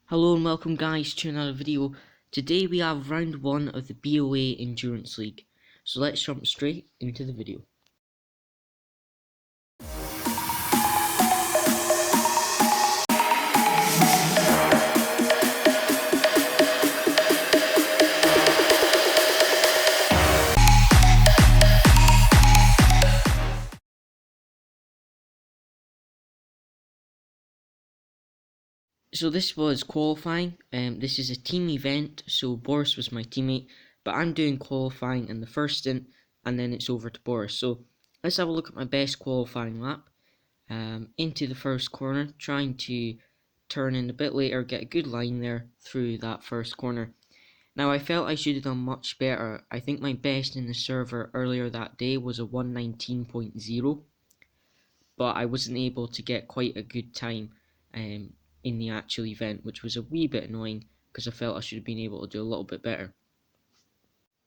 Hello and welcome guys to another video. Today we have round 1 of the BOA Endurance League. So let's jump straight into the video. So this was qualifying. This is a team event, so Boris was my teammate, but I'm doing qualifying in the first stint and then it's over to Boris. So let's have a look at my best qualifying lap. Into the first corner, trying to turn in a bit later, get a good line there through that first corner. Now I felt I should have done much better. I think my best in the server earlier that day was a 119.0, but I wasn't able to get quite a good time in the actual event, which was a wee bit annoying because I felt I should have been able to do a little bit better.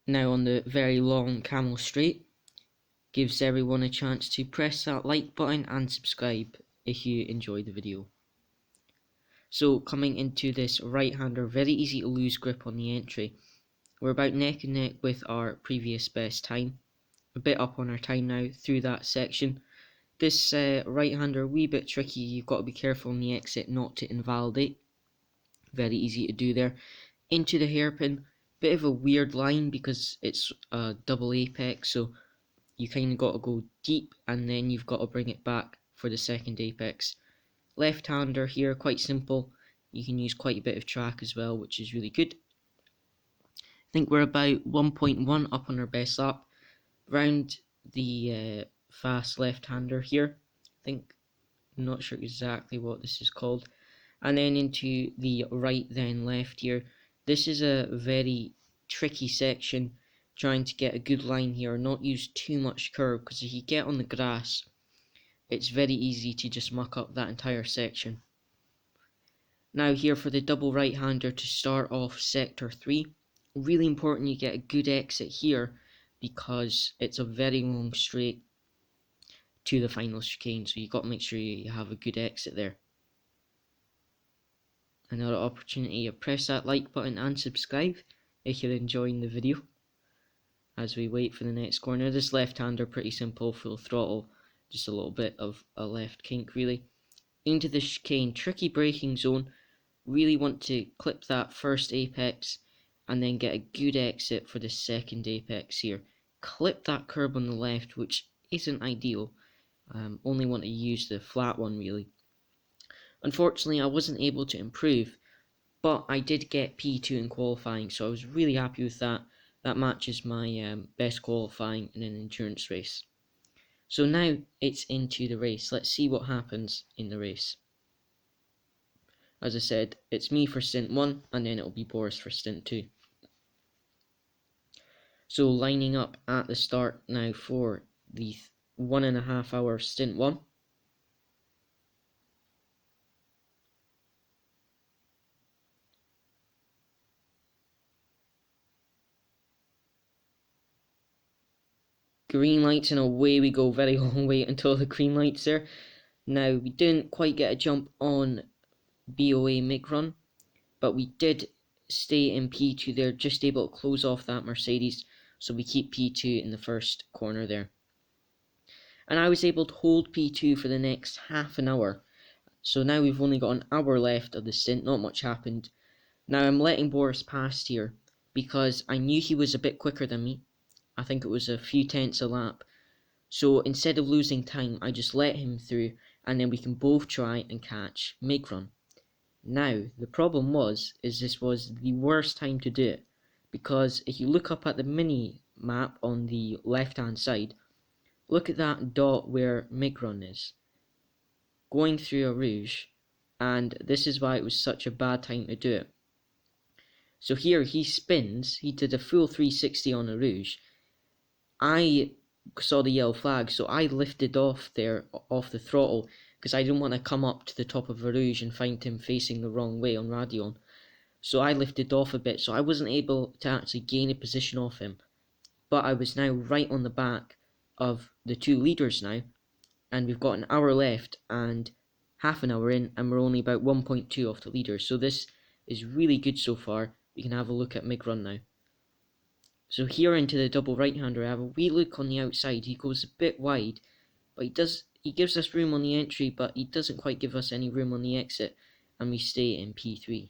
Now on the very long camel straight, gives everyone a chance to press that like button and subscribe if you enjoyed the video. So coming into this right-hander, very easy to lose grip on the entry. We're about neck and neck with our previous best time, a bit up on our time now through that section. This right-hander, wee bit tricky, you've got to be careful on the exit not to invalidate. Very easy to do there. Into the hairpin, bit of a weird line because it's a double apex, so you kind of got to go deep and then you've got to bring it back for the second apex. Left-hander here, quite simple. You can use quite a bit of track as well, which is really good. I think we're about 1.1 up on our best lap. Round the fast left-hander here. I'm not sure exactly what this is called. And then into the right then left here. This is a very tricky section, trying to get a good line here, not use too much curve, because if you get on the grass, it's very easy to just muck up that entire section. Now here for the double right-hander to start off sector 3. Really important you get a good exit here because it's a very long straight to the final chicane, so you've got to make sure you have a good exit there. Another opportunity to press that like button and subscribe if you're enjoying the video as we wait for the next corner. This left-hander pretty simple, full throttle, just a little bit of a left kink really. Into the chicane, tricky braking zone, really want to clip that first apex and then get a good exit for the second apex here. Clip that curb on the left, which isn't ideal. Only want to use the flat one really. Unfortunately I wasn't able to improve, but I did get P2 in qualifying, so I was really happy with that. That matches my best qualifying in an endurance race. So now it's into the race. Let's see what happens in the race. As I said, it's me for stint 1 and then it'll be Boris for stint 2. So lining up at the start now for the 1.5 hour stint 1. Green lights and away we go. Very long wait until the green lights there. Now we didn't quite get a jump on BOA MIG run, but we did stay in P2 there, just able to close off that Mercedes, so we keep P2 in the first corner there. And I was able to hold P2 for the next half an hour. So now we've only got an hour left of the stint, not much happened. Now I'm letting Boris past here because I knew he was a bit quicker than me. I think it was a few tenths a lap. So instead of losing time, I just let him through and then we can both try and catch MIG run. Now, the problem is this was the worst time to do it, because if you look up at the mini map on the left hand side, look at that dot where MIG run is, going through a rouge, and this is why it was such a bad time to do it. So here he spins, he did a full 360 on a rouge. I saw the yellow flag, so I lifted off there, off the throttle, because I didn't want to come up to the top of a rouge and find him facing the wrong way on Radeon. So I lifted off a bit, so I wasn't able to actually gain a position off him. But I was now right on the back of the two leaders now, and we've got an hour left and half an hour in, and we're only about 1.2 off the leaders. So this is really good so far. We can have a look at Mig run now. So here into the double right-hander, I have a wee look on the outside. He goes a bit wide, but he gives us room on the entry, but he doesn't quite give us any room on the exit, and we stay in P3.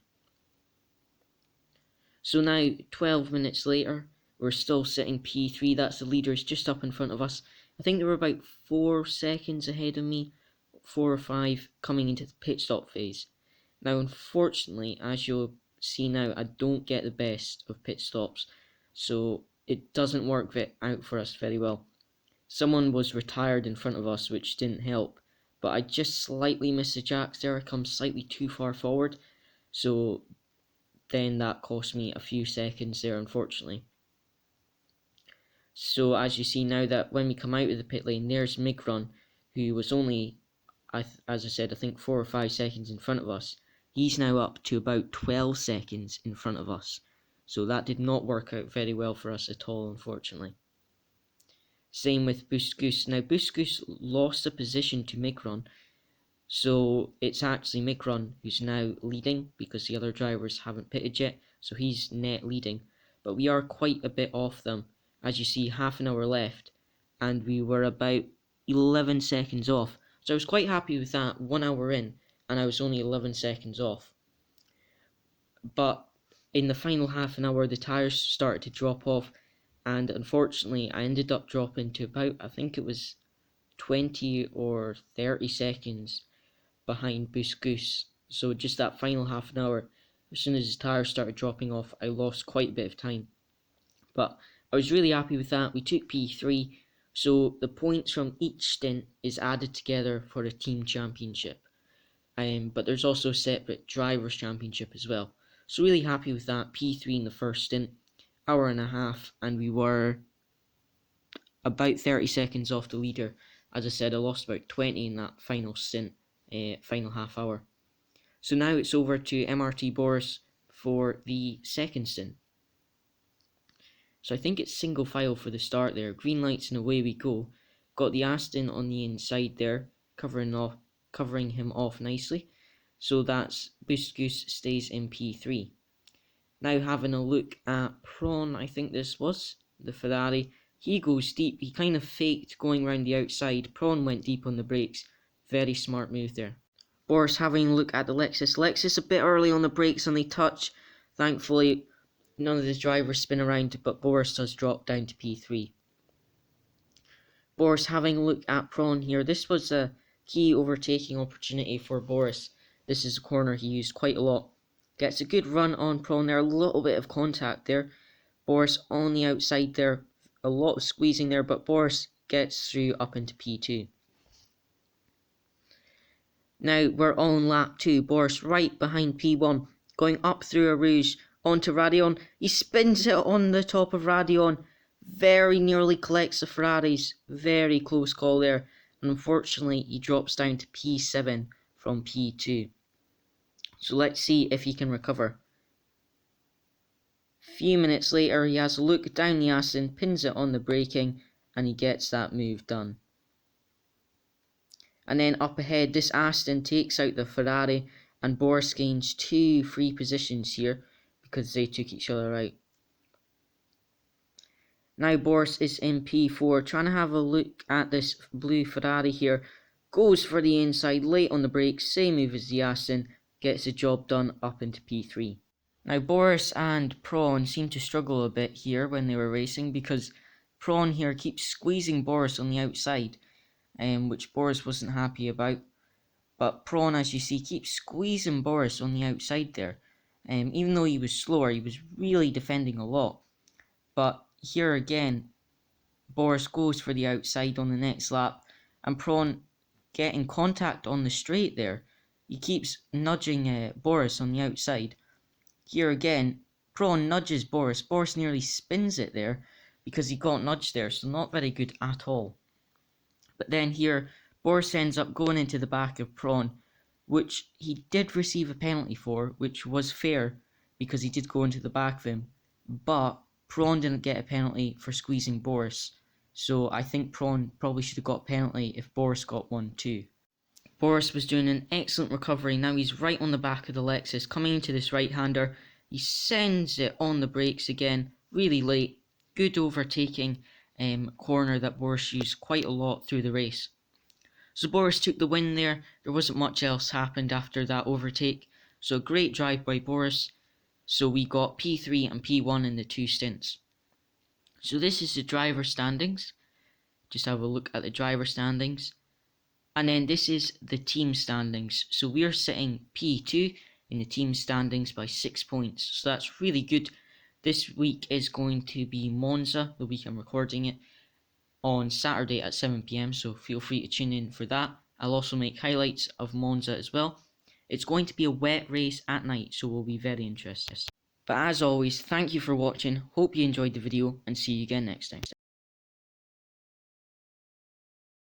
So now 12 minutes later, we're still sitting P3. That's the leaders just up in front of us. I think they were about 4 seconds ahead of me, 4 or 5, coming into the pit stop phase. Now unfortunately, as you'll see now, I don't get the best of pit stops, so it doesn't work out for us very well. Someone was retired in front of us, which didn't help, but I just slightly missed the jacks there. I come slightly too far forward, so then that cost me a few seconds there, unfortunately. So as you see now, that when we come out of the pit lane, there's Mig Run, who was only, as I said, I think 4 or 5 seconds in front of us. He's now up to about 12 seconds in front of us. So that did not work out very well for us at all, unfortunately. Same with Boost Goose. Now Boost Goose lost a position to Mig Run, so it's actually Mig Run who's now leading because the other drivers haven't pitted yet, so he's net leading. But we are quite a bit off them. As you see, half an hour left, and we were about 11 seconds off. So I was quite happy with that, 1 hour in, and I was only 11 seconds off. But in the final half an hour, the tyres started to drop off, and unfortunately I ended up dropping to about, I think it was 20 or 30 seconds behind Boost Goose. So just that final half an hour, as soon as his tyres started dropping off, I lost quite a bit of time. But I was really happy with that. We took P3, so the points from each stint is added together for a team championship. But there's also a separate drivers championship as well. So really happy with that. P3 in the first stint, hour and a half, and we were about 30 seconds off the leader. As I said, I lost about 20 in that final stint, final half hour. So now it's over to MRT Boris for the second stint. So I think it's single file for the start there. Green lights and away we go. Got the Aston on the inside there, covering him off nicely. So that's Boost Goose stays in P3. Now having a look at Prawn, I think this was, the Ferrari. He goes deep. He kind of faked going around the outside. Prawn went deep on the brakes. Very smart move there. Boris having a look at the Lexus. Lexus a bit early on the brakes and they touch. Thankfully, none of the drivers spin around, but Boris does drop down to P3. Boris having a look at Prawn here. This was a key overtaking opportunity for Boris. This is a corner he used quite a lot. Gets a good run on Prawn there. A little bit of contact there. Boris on the outside there. A lot of squeezing there, but Boris gets through up into P2. Now we're on lap 2. Boris right behind P1. Going up through a rouge onto Radion. He spins it on the top of Radion. Very nearly collects the Ferraris. Very close call there. And unfortunately, he drops down to P7 from P2. So let's see if he can recover. A few minutes later, he has a look down the Aston, pins it on the braking, and he gets that move done. And then up ahead, this Aston takes out the Ferrari, and Boris gains 2 free positions here because they took each other out. Now Boris is in P4, trying to have a look at this blue Ferrari here. Goes for the inside, late on the brakes, same move as the Aston, gets the job done up into P3. Now Boris and Prawn seem to struggle a bit here when they were racing because Prawn here keeps squeezing Boris on the outside, which Boris wasn't happy about. But Prawn, as you see, keeps squeezing Boris on the outside there. Even though he was slower, he was really defending a lot. But here again, Boris goes for the outside on the next lap, and Prawn getting contact on the straight there. He keeps nudging Boris on the outside. Here again, Prawn nudges Boris. Boris nearly spins it there because he got nudged there, so not very good at all. But then here, Boris ends up going into the back of Prawn, which he did receive a penalty for, which was fair because he did go into the back of him. But Prawn didn't get a penalty for squeezing Boris, so I think Prawn probably should have got a penalty if Boris got one too. Boris was doing an excellent recovery. Now he's right on the back of the Lexus, coming into this right-hander. He sends it on the brakes again, really late. Good overtaking corner that Boris used quite a lot through the race. So Boris took the win there. There wasn't much else happened after that overtake. So great drive by Boris. So we got P3 and P1 in the 2 stints. So this is the driver standings. Just have a look at the driver standings. And then this is the team standings. So we are sitting P2 in the team standings by 6 points. So that's really good. This week is going to be Monza, the week I'm recording it, on Saturday at 7 PM. So feel free to tune in for that. I'll also make highlights of Monza as well. It's going to be a wet race at night, so we'll be very interested. But as always, thank you for watching. Hope you enjoyed the video and see you again next time.